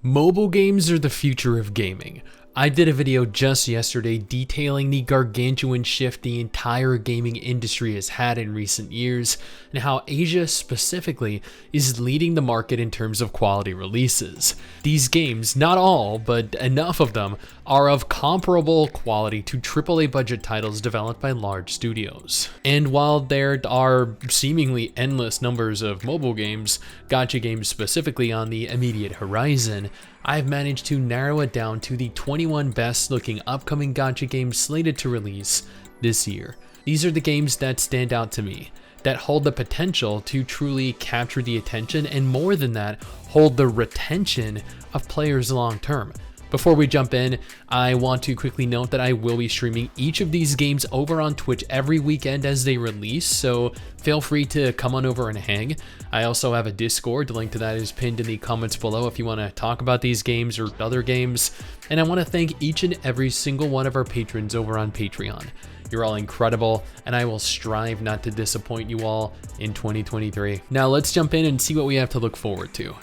Mobile games are the future of gaming. I did a video just yesterday detailing the gargantuan shift the entire gaming industry has had in recent years, and how Asia specifically is leading the market in terms of quality releases. These games, not all, but enough of them, are of comparable quality to AAA budget titles developed by large studios. And while there are seemingly endless numbers of mobile games, gacha games specifically, on the immediate horizon, I've managed to narrow it down to the 21 best looking upcoming gacha games slated to release this year. These are the games that stand out to me, that hold the potential to truly capture the attention, and more than that, hold the retention of players long term. Before we jump in, I want to quickly note that I will be streaming each of these games over on Twitch every weekend as they release, so feel free to come on over and hang. I also have a Discord, the link to that is pinned in the comments below if you want to talk about these games or other games. And I want to thank each and every single one of our patrons over on Patreon. You're all incredible, and I will strive not to disappoint you all in 2023. Now let's jump in and see what we have to look forward to.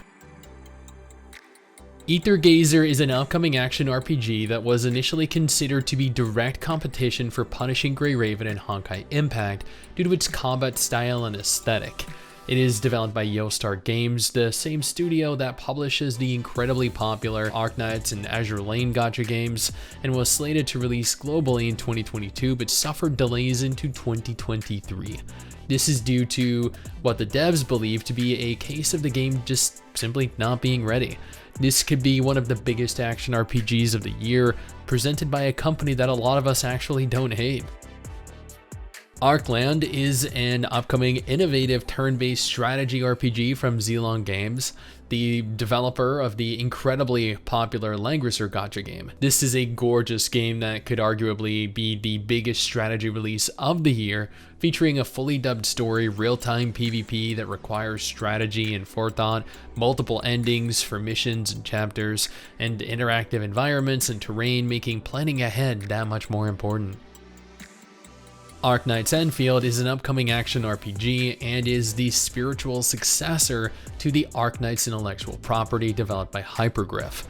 Aether Gazer is an upcoming action RPG that was initially considered to be direct competition for Punishing Grey Raven and Honkai Impact due to its combat style and aesthetic. It is developed by Yostar Games, the same studio that publishes the incredibly popular Arknights and Azure Lane gacha games, and was slated to release globally in 2022 but suffered delays into 2023. This is due to what the devs believe to be a case of the game just simply not being ready. This could be one of the biggest action RPGs of the year, presented by a company that a lot of us actually don't hate. Archeland is an upcoming innovative turn-based strategy RPG from Xilong Games, the developer of the incredibly popular Langrisser gacha game. This is a gorgeous game that could arguably be the biggest strategy release of the year, featuring a fully dubbed story, real-time PvP that requires strategy and forethought, multiple endings for missions and chapters, and interactive environments and terrain, making planning ahead that much more important. Arknights Endfield is an upcoming action RPG and is the spiritual successor to the Arknights intellectual property developed by Hypergriff.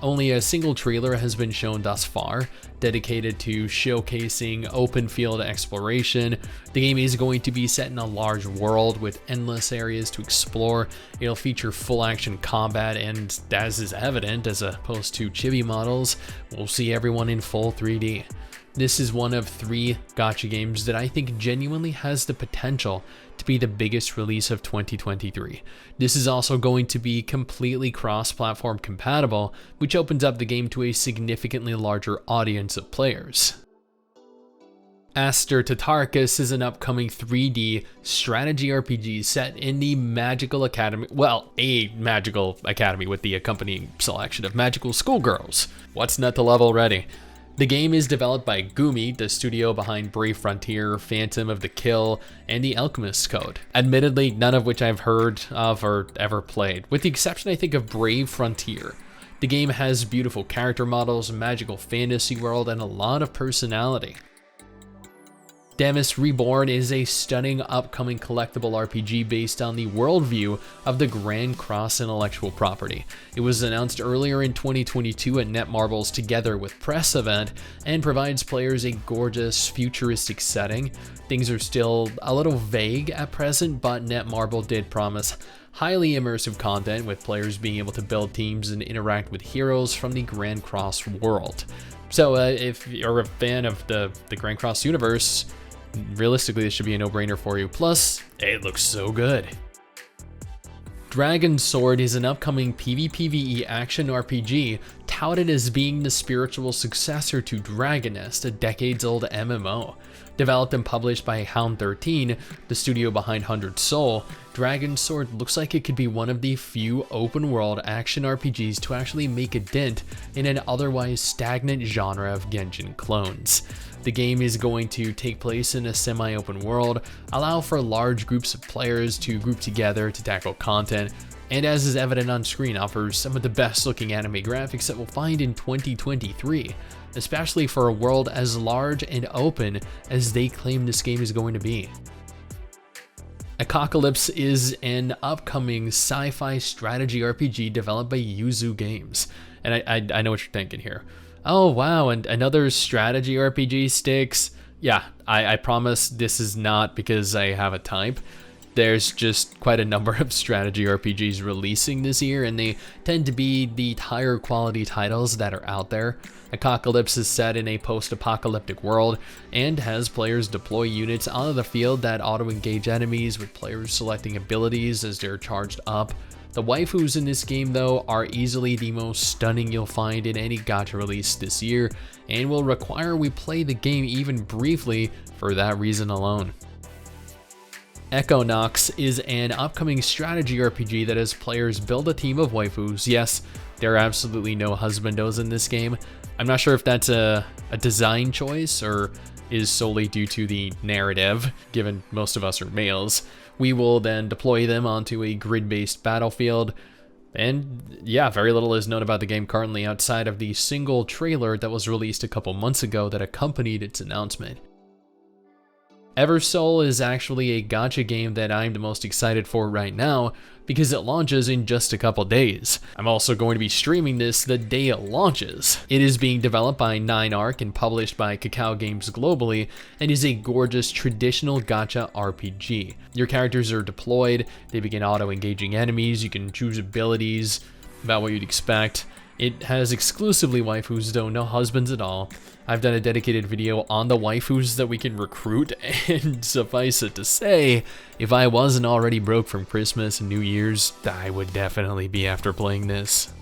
Only a single trailer has been shown thus far, dedicated to showcasing open field exploration. The game is going to be set in a large world with endless areas to explore. It'll feature full action combat, and as is evident, as opposed to chibi models, we'll see everyone in full 3D. This is one of 3 gacha games that I think genuinely has the potential to be the biggest release of 2023. This is also going to be completely cross-platform compatible, which opens up the game to a significantly larger audience of players. Aster Tatariqus is an upcoming 3D strategy RPG set in the magical academy, well, a magical academy with the accompanying selection of magical schoolgirls. What's not to love already? The game is developed by Gumi, the studio behind Brave Frontier, Phantom of the Kill, and The Alchemist's Code. Admittedly, none of which I've heard of or ever played, with the exception I think of Brave Frontier. The game has beautiful character models, a magical fantasy world, and a lot of personality. Demis Reborn is a stunning upcoming collectible RPG based on the worldview of the Grand Cross intellectual property. It was announced earlier in 2022 at Netmarble's Together with Press event and provides players a gorgeous futuristic setting. Things are still a little vague at present, but Netmarble did promise highly immersive content, with players being able to build teams and interact with heroes from the Grand Cross world. So if you're a fan of the Grand Cross universe, realistically, this should be a no-brainer for you. Plus, it looks so good. Dragon Sword is an upcoming PvPvE action RPG touted as being the spiritual successor to Dragonist, a decades-old MMO. Developed and published by Hound 13, the studio behind 100 Soul, Dragon Sword looks like it could be one of the few open-world action RPGs to actually make a dent in an otherwise stagnant genre of Genshin clones. The game is going to take place in a semi-open world, allow for large groups of players to group together to tackle content, and as is evident on screen, offers some of the best looking anime graphics that we'll find in 2023, especially for a world as large and open as they claim this game is going to be. Echocalypse is an upcoming sci-fi strategy RPG developed by Yuzu Games. And I know what you're thinking here. Oh wow, and another strategy RPG, Stix? Yeah, I promise this is not because I have a type. There's just quite a number of strategy RPGs releasing this year, and they tend to be the higher quality titles that are out there. Echocalypse is set in a post-apocalyptic world and has players deploy units onto the field that auto-engage enemies, with players selecting abilities as they're charged up. The waifus in this game, though, are easily the most stunning you'll find in any gacha release this year, and will require we play the game even briefly for that reason alone. Echonox is an upcoming strategy RPG that has players build a team of waifus. Yes, there are absolutely no husbandos in this game. I'm not sure if that's a design choice or is solely due to the narrative, given most of us are males. We will then deploy them onto a grid-based battlefield. And yeah, very little is known about the game currently outside of the single trailer that was released a couple months ago that accompanied its announcement. Eversoul is actually a gacha game that I'm the most excited for right now because it launches in just a couple days. I'm also going to be streaming this the day it launches. It is being developed by 9arc and published by Kakao Games globally, and is a gorgeous traditional gacha RPG. Your characters are deployed, they begin auto-engaging enemies, you can choose abilities, about what you'd expect. It has exclusively waifus, though no husbands at all. I've done a dedicated video on the waifus that we can recruit, and suffice it to say, if I wasn't already broke from Christmas and New Year's, I would definitely be after playing this.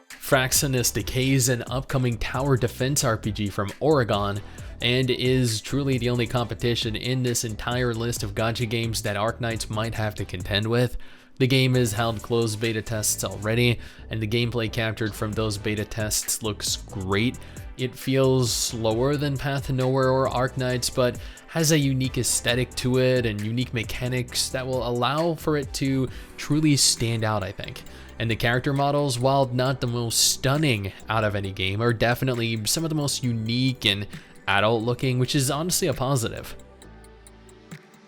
Fraxinus Decay is an upcoming tower defense RPG from Oregon, and is truly the only competition in this entire list of gacha games that Arknights might have to contend with. The game has held closed beta tests already, and the gameplay captured from those beta tests looks great. It feels slower than Path to Nowhere or Arknights, but has a unique aesthetic to it and unique mechanics that will allow for it to truly stand out, I think. And the character models, while not the most stunning out of any game, are definitely some of the most unique and adult looking, which is honestly a positive.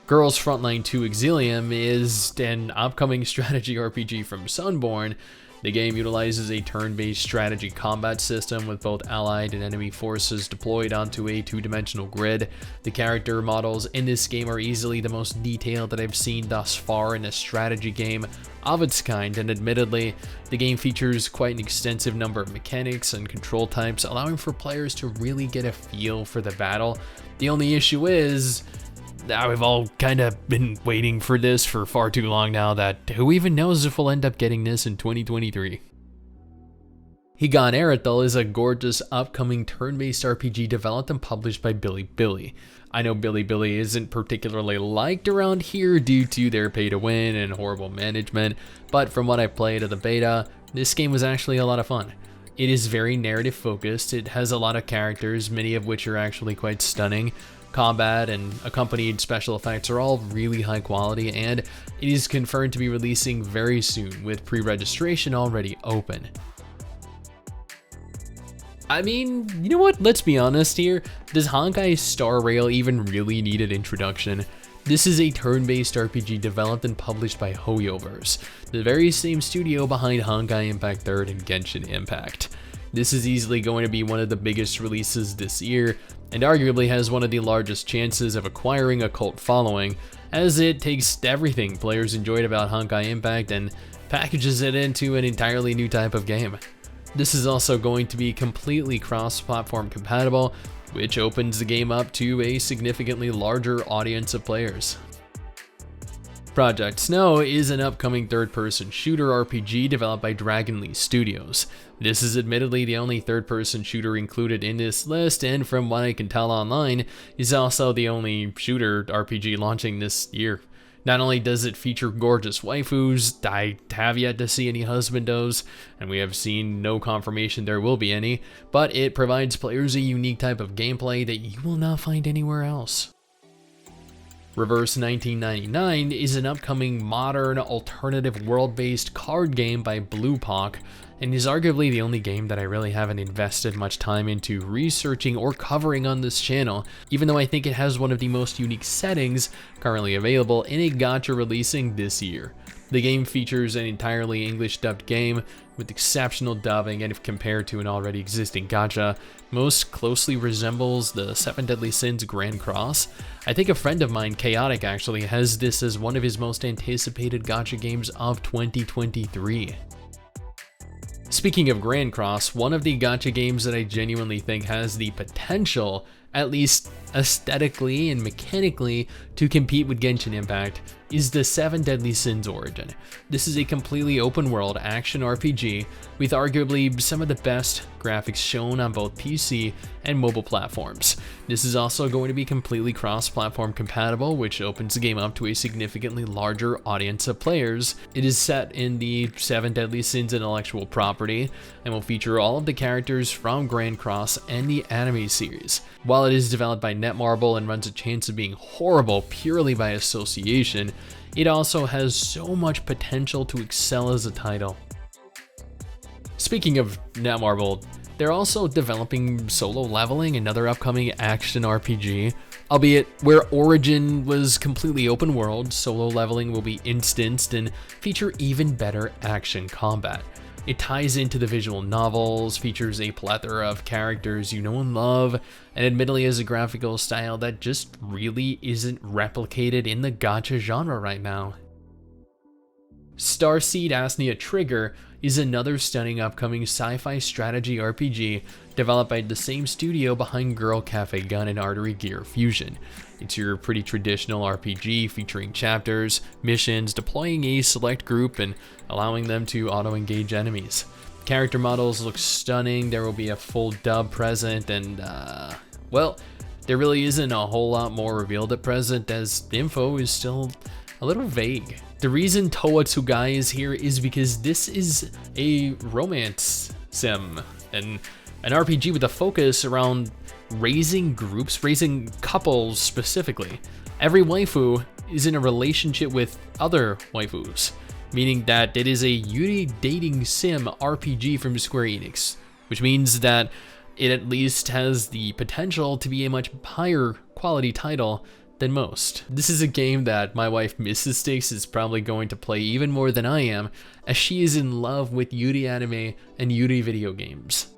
Girls Frontline 2 Exilium is an upcoming strategy RPG from Sunborn. The game utilizes a turn-based strategy combat system with both allied and enemy forces deployed onto a two-dimensional grid. The character models in this game are easily the most detailed that I've seen thus far in a strategy game of its kind, and admittedly, the game features quite an extensive number of mechanics and control types, allowing for players to really get a feel for the battle. The only issue is, we've all kind of been waiting for this for far too long now that who even knows if we'll end up getting this in 2023. Higan Eruthyll is a gorgeous upcoming turn-based RPG developed and published by Bilibili. I know Bilibili isn't particularly liked around here due to their pay-to-win and horrible management, but from what I played of the beta, this game was actually a lot of fun. It is very narrative focused, it has a lot of characters, many of which are actually quite stunning. Combat and accompanied special effects are all really high quality, and it is confirmed to be releasing very soon, with pre-registration already open. I mean, you know what, let's be honest here, does Honkai Star Rail even really need an introduction? This is a turn-based RPG developed and published by Hoyoverse, the very same studio behind Honkai Impact 3rd and Genshin Impact. This is easily going to be one of the biggest releases this year, and arguably has one of the largest chances of acquiring a cult following, as it takes everything players enjoyed about Honkai Impact and packages it into an entirely new type of game. This is also going to be completely cross-platform compatible, which opens the game up to a significantly larger audience of players. Project Snow is an upcoming third-person shooter RPG developed by Dragonlee Studios. This is admittedly the only third-person shooter included in this list, and from what I can tell online, is also the only shooter RPG launching this year. Not only does it feature gorgeous waifus, I have yet to see any husbandos, and we have seen no confirmation there will be any, but it provides players a unique type of gameplay that you will not find anywhere else. Reverse 1999 is an upcoming modern alternative world-based card game by Bluepock, and is arguably the only game that I really haven't invested much time into researching or covering on this channel, even though I think it has one of the most unique settings currently available in a gacha releasing this year. The game features an entirely English dubbed game with exceptional dubbing, and if compared to an already existing gacha, most closely resembles the Seven Deadly Sins Grand Cross. I think a friend of mine, Chaotic, actually has this as one of his most anticipated gacha games of 2023. Speaking of Grand Cross, one of the gacha games that I genuinely think has the potential, at least aesthetically and mechanically, to compete with Genshin Impact is the Seven Deadly Sins Origin. This is a completely open world action RPG with arguably some of the best graphics shown on both PC and mobile platforms. This is also going to be completely cross-platform compatible, which opens the game up to a significantly larger audience of players. It is set in the Seven Deadly Sins intellectual property and will feature all of the characters from Grand Cross and the anime series. While it is developed by Netmarble and runs a chance of being horrible purely by association, it also has so much potential to excel as a title. Speaking of Netmarble, they're also developing Solo Leveling, another upcoming action RPG. Albeit where Origin was completely open world, Solo Leveling will be instanced and feature even better action combat. It ties into the visual novels, features a plethora of characters you know and love, and admittedly has a graphical style that just really isn't replicated in the gacha genre right now. Starseed Asnia Trigger is another stunning upcoming sci-fi strategy RPG developed by the same studio behind Girl Cafe Gun and Artery Gear Fusion. It's your pretty traditional RPG featuring chapters, missions, deploying a select group, and allowing them to auto-engage enemies. Character models look stunning, there will be a full dub present, and well, there really isn't a whole lot more revealed at present as the info is still a little vague. The reason Towa Tsugai is here is because this is a romance sim and an RPG with a focus around raising groups, raising couples specifically. Every waifu is in a relationship with other waifus, meaning that it is a Yuri dating sim RPG from Square Enix, which means that it at least has the potential to be a much higher quality title than most. This is a game that my wife Mrs. Stix is probably going to play even more than I am, as she is in love with Yuri anime and Yuri video games.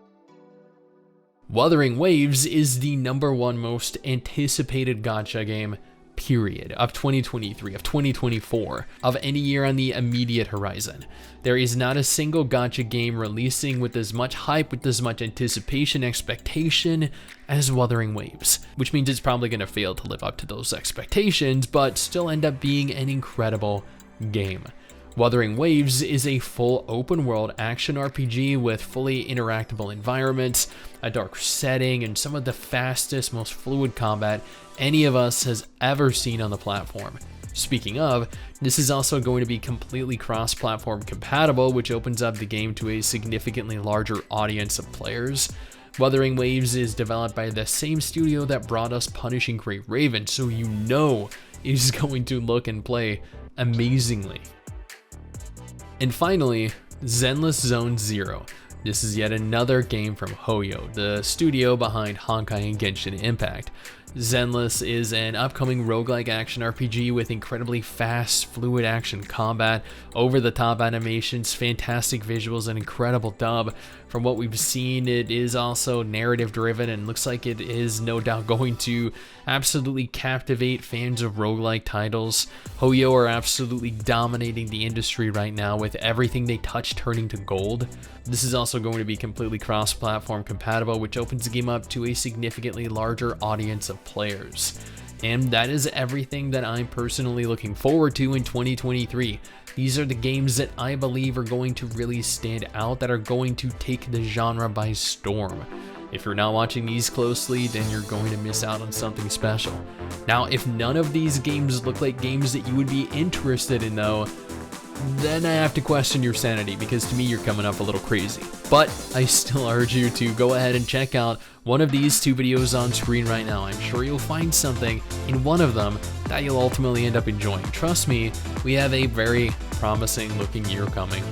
Wuthering Waves is the #1 most anticipated gacha game, period, of 2023, of 2024, of any year on the immediate horizon. There is not a single gacha game releasing with as much hype, with as much anticipation, expectation as Wuthering Waves, which means it's probably going to fail to live up to those expectations, but still end up being an incredible game. Wuthering Waves is a full open world action RPG with fully interactable environments, a dark setting, and some of the fastest, most fluid combat any of us has ever seen on the platform. Speaking of, this is also going to be completely cross-platform compatible, which opens up the game to a significantly larger audience of players. Wuthering Waves is developed by the same studio that brought us Punishing Great Raven, so you know it is going to look and play amazingly. And finally, Zenless Zone Zero. This is yet another game from Hoyo, the studio behind Honkai and Genshin Impact. Zenless is an upcoming roguelike action RPG with incredibly fast, fluid action combat, over-the-top animations, fantastic visuals, and incredible dub. From what we've seen, it is also narrative-driven and looks like it is no doubt going to absolutely captivate fans of roguelike titles. Hoyo are absolutely dominating the industry right now with everything they touch turning to gold. This is also going to be completely cross-platform compatible, which opens the game up to a significantly larger audience of players. And that is everything that I'm personally looking forward to in 2023. These are the games that I believe are going to really stand out, that are going to take the genre by storm. If you're not watching these closely, then you're going to miss out on something special. Now, if none of these games look like games that you would be interested in though, then I have to question your sanity, because to me you're coming up a little crazy. But I still urge you to go ahead and check out one of these 2 videos on screen right now. I'm sure you'll find something in one of them that you'll ultimately end up enjoying. Trust me, we have a very promising looking year coming.